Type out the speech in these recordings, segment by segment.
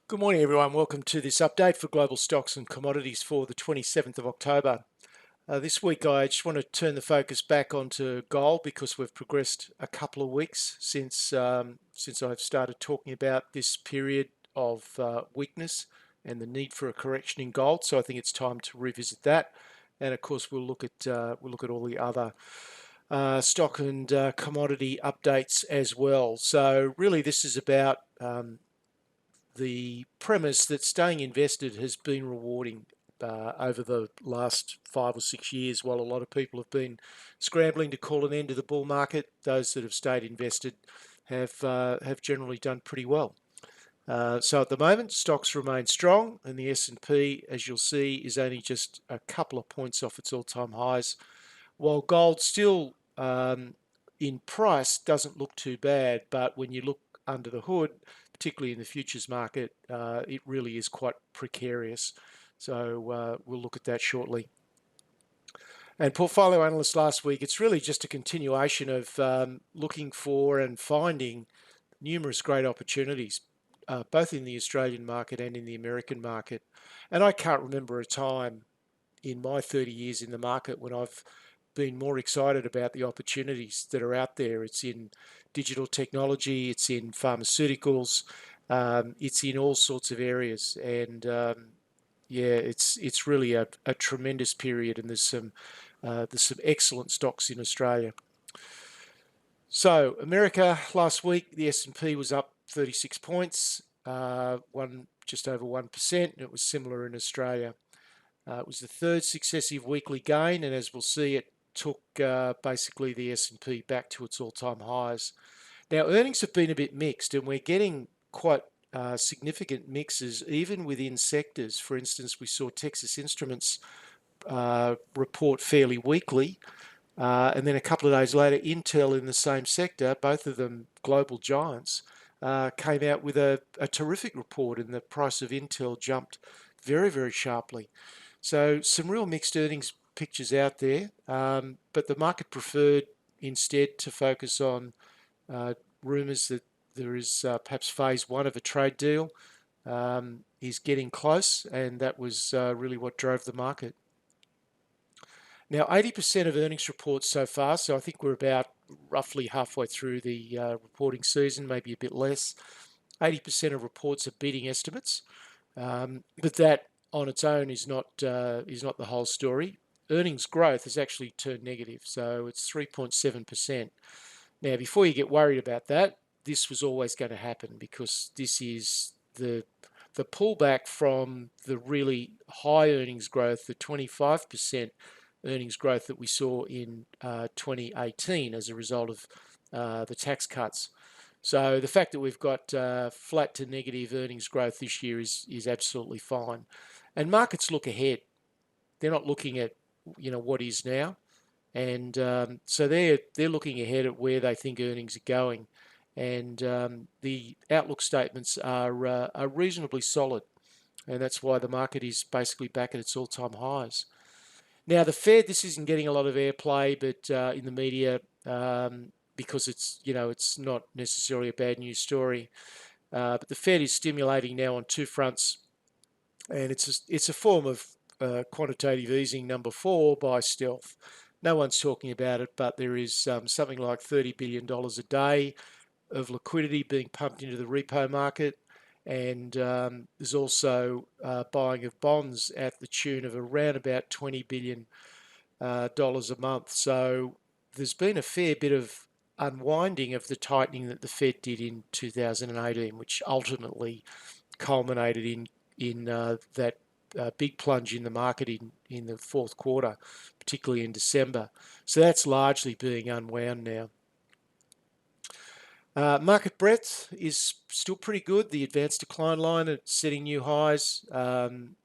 Good morning, everyone. Welcome to this update for global stocks and commodities for the 27th of October. This week, I just want to turn the focus back onto gold because we've progressed a couple of weeks since I've started talking about this period of weakness and the need for a correction in gold. So I think it's time to revisit that, and of course we'll look at all the other stock and commodity updates as well. So really, this is about the premise that staying invested has been rewarding over the last 5 or 6 years. While a lot of people have been scrambling to call an end to the bull market, those that have stayed invested have generally done pretty well. So at the moment, stocks remain strong, and the S&P, as you'll see, is only just a couple of points off its all-time highs, while gold still in price doesn't look too bad, but when you look under the hood, particularly in the futures market, it really is quite precarious. So we'll look at that shortly. And Portfolio Analyst last week, it's really just a continuation of looking for and finding numerous great opportunities, both in the Australian market and in the American market. And I can't remember a time in my 30 years in the market when I've been more excited about the opportunities that are out there. It's in digital technology, it's in pharmaceuticals, it's in all sorts of areas, and yeah, it's really a tremendous period, and there's some excellent stocks in Australia. So America last week, the S&P was up 36 points, just over 1%, and it was similar in Australia. It was the third successive weekly gain, and as we'll see, it took basically the S&P back to its all-time highs. Now, earnings have been a bit mixed, and we're getting quite significant mixes even within sectors. For instance, we saw Texas Instruments report fairly weakly, and then a couple of days later, Intel in the same sector, both of them global giants, came out with a terrific report, and the price of Intel jumped very, very sharply. So some real mixed earnings pictures out there, but the market preferred instead to focus on rumours that there is perhaps phase one of a trade deal is getting close, and that was really what drove the market. Now, 80% of earnings reports so far, so I think we're about roughly halfway through the reporting season, maybe a bit less. 80% of reports are beating estimates, but that on its own is not the whole story. Earnings growth has actually turned negative, so it's 3.7%. Now, before you get worried about that, this was always going to happen because this is the pullback from the really high earnings growth, the 25% earnings growth that we saw in 2018 as a result of the tax cuts. So the fact that we've got flat to negative earnings growth this year is absolutely fine. And markets look ahead. They're not looking at what is now, and so they're looking ahead at where they think earnings are going, and the outlook statements are reasonably solid, and that's why the market is basically back at its all-time highs. Now the Fed, this isn't getting a lot of airplay, but in the media because it's not necessarily a bad news story, but the Fed is stimulating now on two fronts, and it's a form of quantitative easing number 4 by stealth. No one's talking about it, but there is something like $30 billion a day of liquidity being pumped into the repo market, and there's also buying of bonds at the tune of around about $20 billion a month. So there's been a fair bit of unwinding of the tightening that the Fed did in 2018, which ultimately culminated in that big plunge in the market in the fourth quarter, particularly in December. So that's largely being unwound now. Market breadth is still pretty good. The advanced decline line is setting new highs,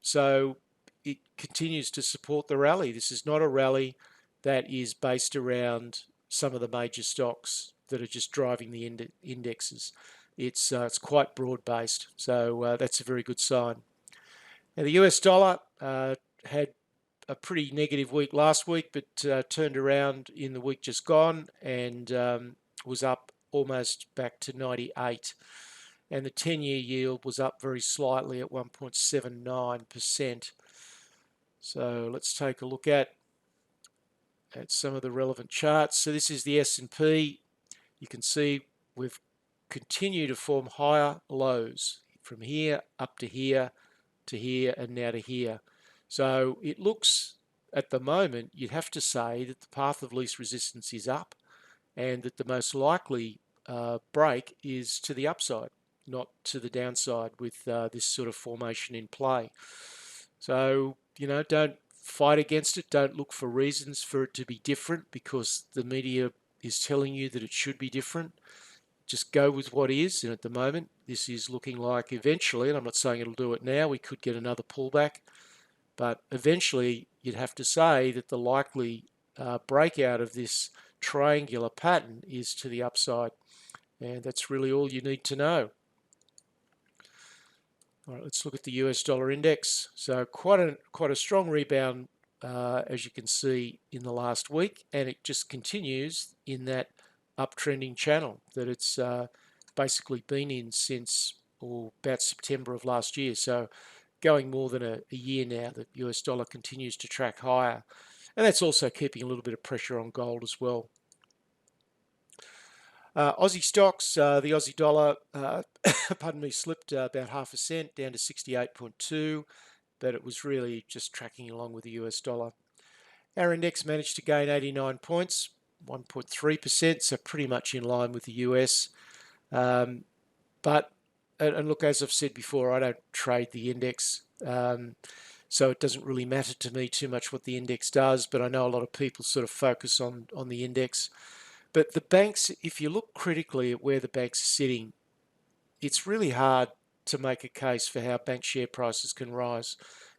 so it continues to support the rally. This is not a rally that is based around some of the major stocks that are just driving the indexes. It's quite broad-based, so that's a very good sign. Now, the US dollar had a pretty negative week last week, but turned around in the week just gone and was up almost back to 98. and the 10-year yield was up very slightly at 1.79%. So let's take a look at some of the relevant charts. So this is the S&P. You can see we've continued to form higher lows from here up to here, and now to here. So it looks, at the moment, you'd have to say that the path of least resistance is up, and that the most likely break is to the upside, not to the downside, with this sort of formation in play. So, don't fight against it. Don't look for reasons for it to be different because the media is telling you that it should be different. Just go with what is, and at the moment, this is looking like eventually, and I'm not saying it'll do it now, we could get another pullback, but eventually you'd have to say that the likely breakout of this triangular pattern is to the upside, and that's really all you need to know. All right, let's look at the US dollar index. So quite a strong rebound, as you can see, in the last week, and it just continues in that uptrending channel that it's basically been in since about September of last year. So going more than a year now, the US dollar continues to track higher, and that's also keeping a little bit of pressure on gold as well. Aussie stocks, the Aussie dollar, pardon me, slipped about 0.5% down to 68.2, but it was really just tracking along with the US dollar. Our index managed to gain 89 points, 1.3%, so pretty much in line with the US. And look, as I've said before, I don't trade the index, so it doesn't really matter to me too much what the index does, but I know a lot of people sort of focus on the index. But the banks, if you look critically at where the banks are sitting, it's really hard to make a case for how bank share prices can rise.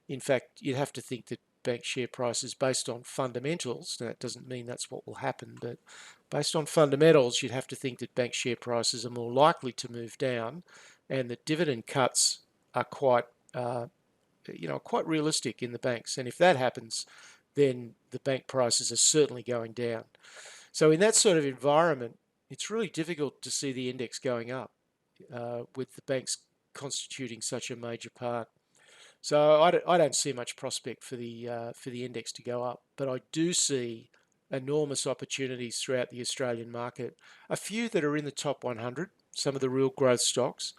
In fact, you'd have to think that bank share prices, based on fundamentals, now that doesn't mean that's what will happen, but based on fundamentals, you'd have to think that bank share prices are more likely to move down, and that dividend cuts are quite realistic in the banks. And if that happens, then the bank prices are certainly going down. So in that sort of environment, it's really difficult to see the index going up, with the banks constituting such a major part. So I don't see much prospect for the index to go up, but I do see enormous opportunities throughout the Australian market. A few that are in the top 100, some of the real growth stocks,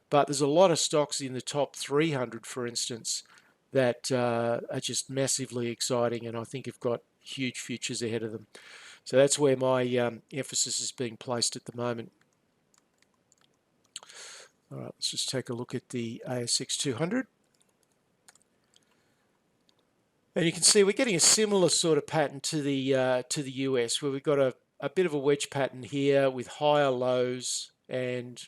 but there's a lot of stocks in the top 300, for instance, that are just massively exciting, and I think have got huge futures ahead of them. So that's where my emphasis is being placed at the moment. All right, let's just take a look at the ASX 200. And you can see we're getting a similar sort of pattern to the US, where we've got a bit of a wedge pattern here with higher lows, and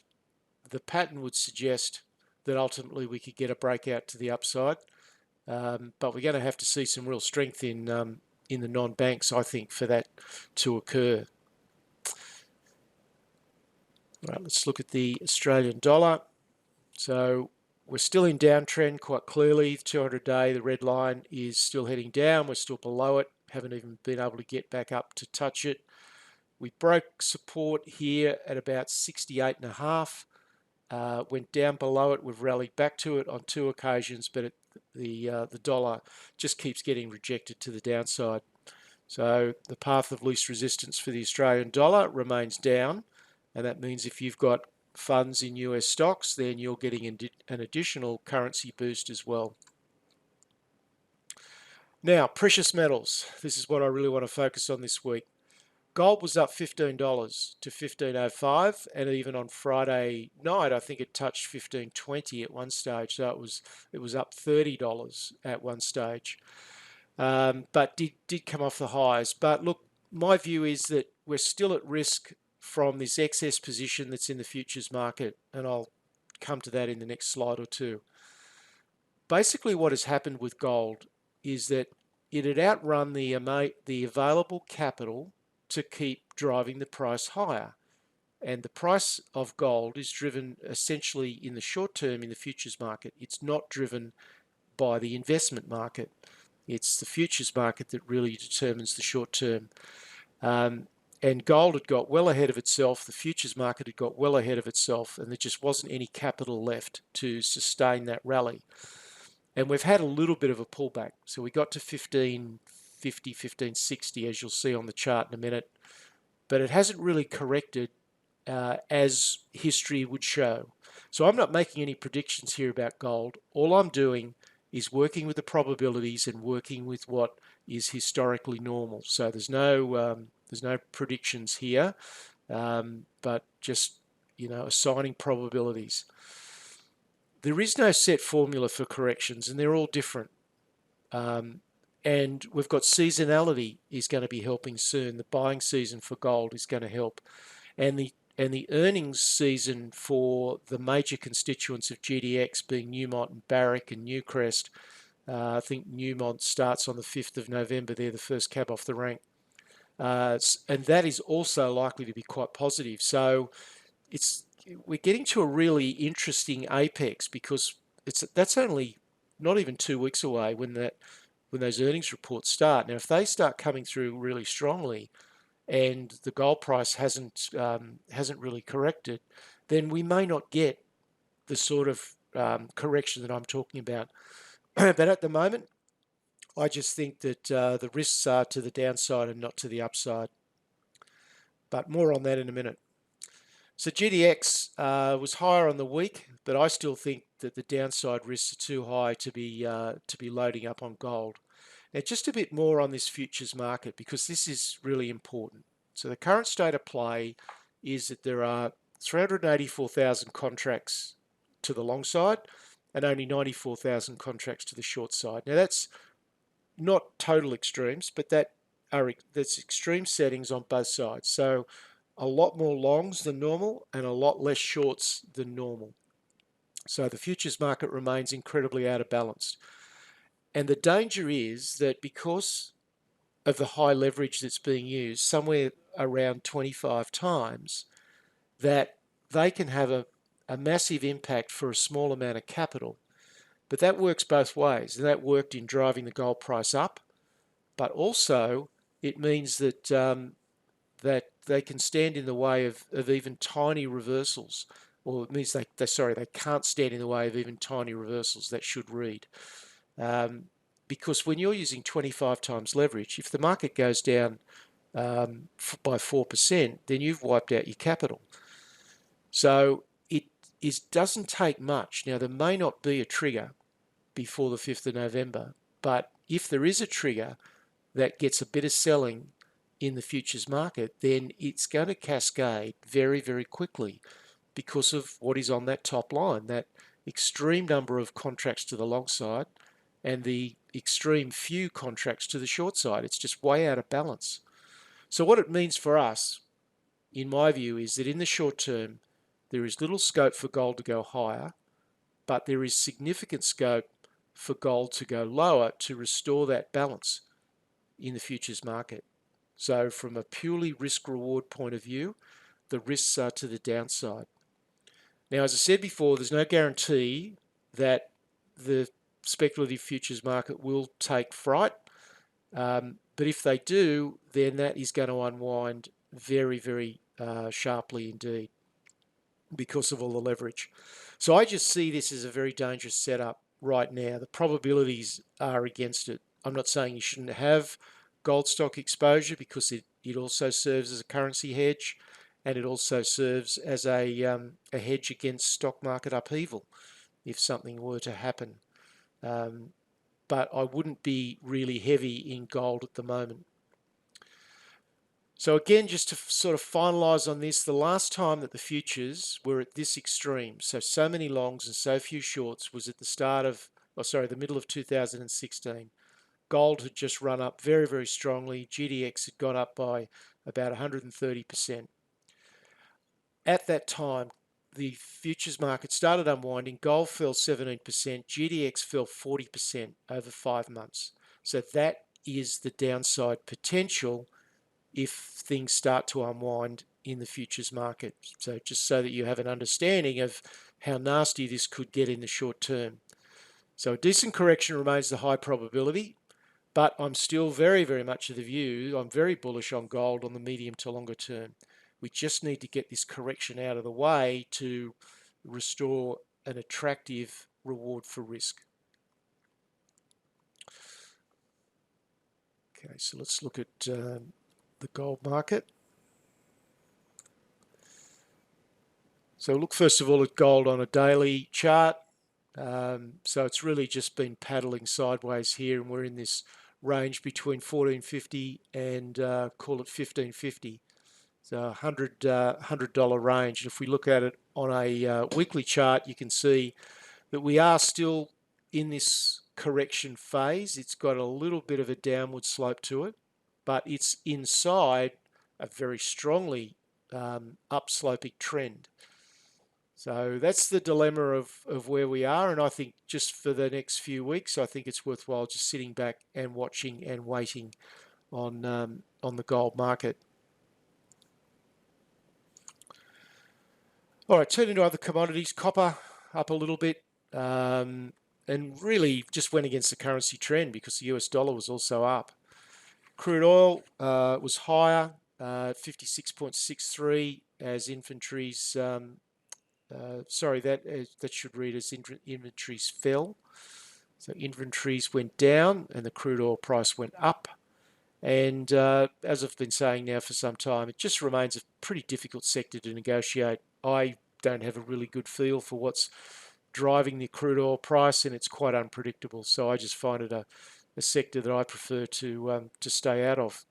the pattern would suggest that ultimately we could get a breakout to the upside. But we're going to have to see some real strength in the non-banks, I think, for that to occur. All right, let's look at the Australian dollar. So we're still in downtrend quite clearly. The 200-day, the red line, is still heading down. We're still below it. Haven't even been able to get back up to touch it. We broke support here at about 68.5. Went down below it. We've rallied back to it on 2 occasions, but the dollar just keeps getting rejected to the downside. So the path of least resistance for the Australian dollar remains down, and that means if you've got funds in US stocks, then you're getting an additional currency boost as well. Now, precious metals. This is what I really want to focus on this week. Gold was up $15 to $15.05, and even on Friday night, I think it touched $15.20 at one stage. So it was up $30 at one stage, but did come off the highs. But look, my view is that we're still at risk from this excess position that's in the futures market, and I'll come to that in the next slide or two. Basically, what has happened with gold is that it had outrun the available capital to keep driving the price higher. And the price of gold is driven essentially in the short term in the futures market. It's not driven by the investment market. It's the futures market that really determines the short term. And gold had got well ahead of itself, the futures market had got well ahead of itself, and there just wasn't any capital left to sustain that rally. And we've had a little bit of a pullback. So we got to 1550, 1560, as you'll see on the chart in a minute, but it hasn't really corrected as history would show. So I'm not making any predictions here about gold. All I'm doing is working with the probabilities and working with what is historically normal. So there's no predictions here, but just assigning probabilities. There is no set formula for corrections, and they're all different. And we've got seasonality is going to be helping soon. The buying season for gold is going to help, and the earnings season for the major constituents of GDX being Newmont and Barrick and Newcrest. I think Newmont starts on the 5th of November. They're the first cab off the rank. And that is also likely to be quite positive. So we're getting to a really interesting apex, because that's only not even 2 weeks away when those earnings reports start. Now, if they start coming through really strongly, and the gold price hasn't really corrected, then we may not get the sort of correction that I'm talking about. But at the moment, I just think that the risks are to the downside and not to the upside. But more on that in a minute. So GDX was higher on the week, but I still think that the downside risks are too high to be loading up on gold. Now, just a bit more on this futures market, because this is really important. So the current state of play is that there are 384,000 contracts to the long side and only 94,000 contracts to the short side. Now, that's not total extremes, but that's extreme settings on both sides. So a lot more longs than normal and a lot less shorts than normal. So the futures market remains incredibly out of balance. And the danger is that because of the high leverage that's being used, somewhere around 25 times, that they can have a massive impact for a small amount of capital. But that works both ways, and that worked in driving the gold price up, but also it means that that they can stand in the way of even tiny reversals, or it means they can't stand in the way of even tiny reversals. That should read. Because when you're using 25 times leverage, if the market goes down by 4%, then you've wiped out your capital. So it doesn't take much. Now, there may not be a trigger before the 5th of November, but if there is a trigger that gets a bit of selling in the futures market, then it's going to cascade very, very quickly because of what is on that top line, that extreme number of contracts to the long side and the extreme few contracts to the short side. It's just way out of balance. So what it means for us, in my view, is that in the short term, there is little scope for gold to go higher, but there is significant scope for gold to go lower to restore that balance in the futures market. So from a purely risk-reward point of view, the risks are to the downside. Now, as I said before, there's no guarantee that the speculative futures market will take fright. But if they do, then that is going to unwind very, very sharply indeed because of all the leverage. So I just see this as a very dangerous setup right now. The probabilities are against it. I'm not saying you shouldn't have gold stock exposure, because it also serves as a currency hedge, and it also serves as a hedge against stock market upheaval if something were to happen. But I wouldn't be really heavy in gold at the moment. So again, just to sort of finalise on this, the last time that the futures were at this extreme, so many longs and so few shorts, was at the middle of 2016. Gold had just run up very, very strongly. GDX had gone up by about 130%. At that time, the futures market started unwinding. Gold fell 17%. GDX fell 40% over 5 months. So that is the downside potential if things start to unwind in the futures market. So just so that you have an understanding of how nasty this could get in the short term. So a decent correction remains the high probability. But I'm still very, very much of the view, I'm very bullish on gold on the medium to longer term. We just need to get this correction out of the way to restore an attractive reward for risk. Okay, so let's look at the gold market. So look first of all at gold on a daily chart. So it's really just been paddling sideways here, and we're in this range between 1450 and call it 1550. So $100 range. And if we look at it on a weekly chart, you can see that we are still in this correction phase. It's got a little bit of a downward slope to it, but it's inside a very strongly upsloping trend. So that's the dilemma of where we are, and I think just for the next few weeks, I think it's worthwhile just sitting back and watching and waiting on the gold market. All right, turning to other commodities, copper up a little bit, and really just went against the currency trend because the US dollar was also up. Crude oil was higher, 56.63 as inventories. That should read as inventories fell. So inventories went down and the crude oil price went up. And as I've been saying now for some time, it just remains a pretty difficult sector to negotiate. I don't have a really good feel for what's driving the crude oil price, and it's quite unpredictable. So I just find it a sector that I prefer to stay out of.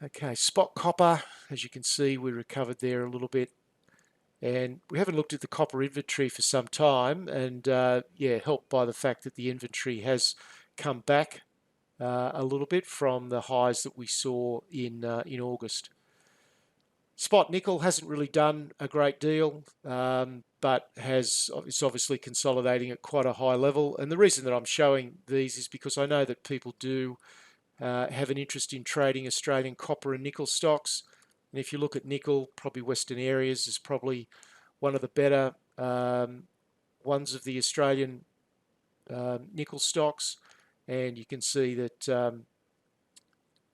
Okay, spot copper, as you can see, we recovered there a little bit. And we haven't looked at the copper inventory for some time, and helped by the fact that the inventory has come back a little bit from the highs that we saw in August. Spot nickel hasn't really done a great deal, but it's obviously consolidating at quite a high level. And the reason that I'm showing these is because I know that people do have an interest in trading Australian copper and nickel stocks. And if you look at nickel, probably Western Areas is probably one of the better ones of the Australian nickel stocks. And you can see that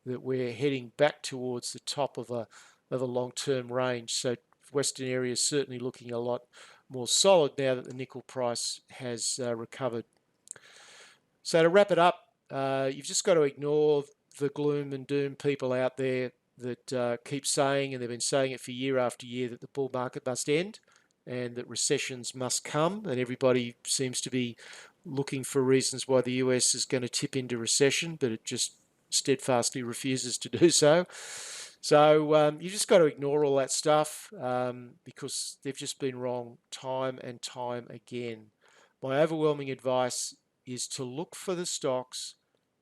that we're heading back towards the top of a long-term range. So Western Areas certainly looking a lot more solid now that the nickel price has recovered. So to wrap it up, you've just got to ignore the gloom and doom people out there that keep saying, and they've been saying it for year after year, that the bull market must end and that recessions must come, and everybody seems to be looking for reasons why the US is going to tip into recession, but it just steadfastly refuses to do so. So you just got to ignore all that stuff because they've just been wrong time and time again. My overwhelming advice is to look for the stocks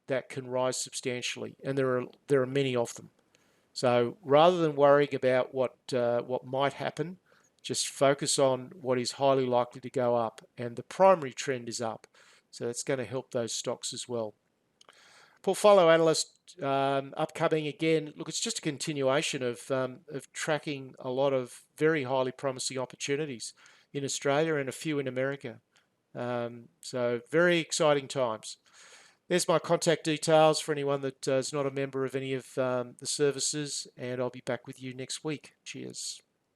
that can rise substantially, and there are many of them. So rather than worrying about what might happen, just focus on what is highly likely to go up, and the primary trend is up. So that's going to help those stocks as well. Portfolio Analyst upcoming again. Look, it's just a continuation of tracking a lot of very highly promising opportunities in Australia and a few in America. So very exciting times. There's my contact details for anyone that is not a member of any of the services, and I'll be back with you next week. Cheers.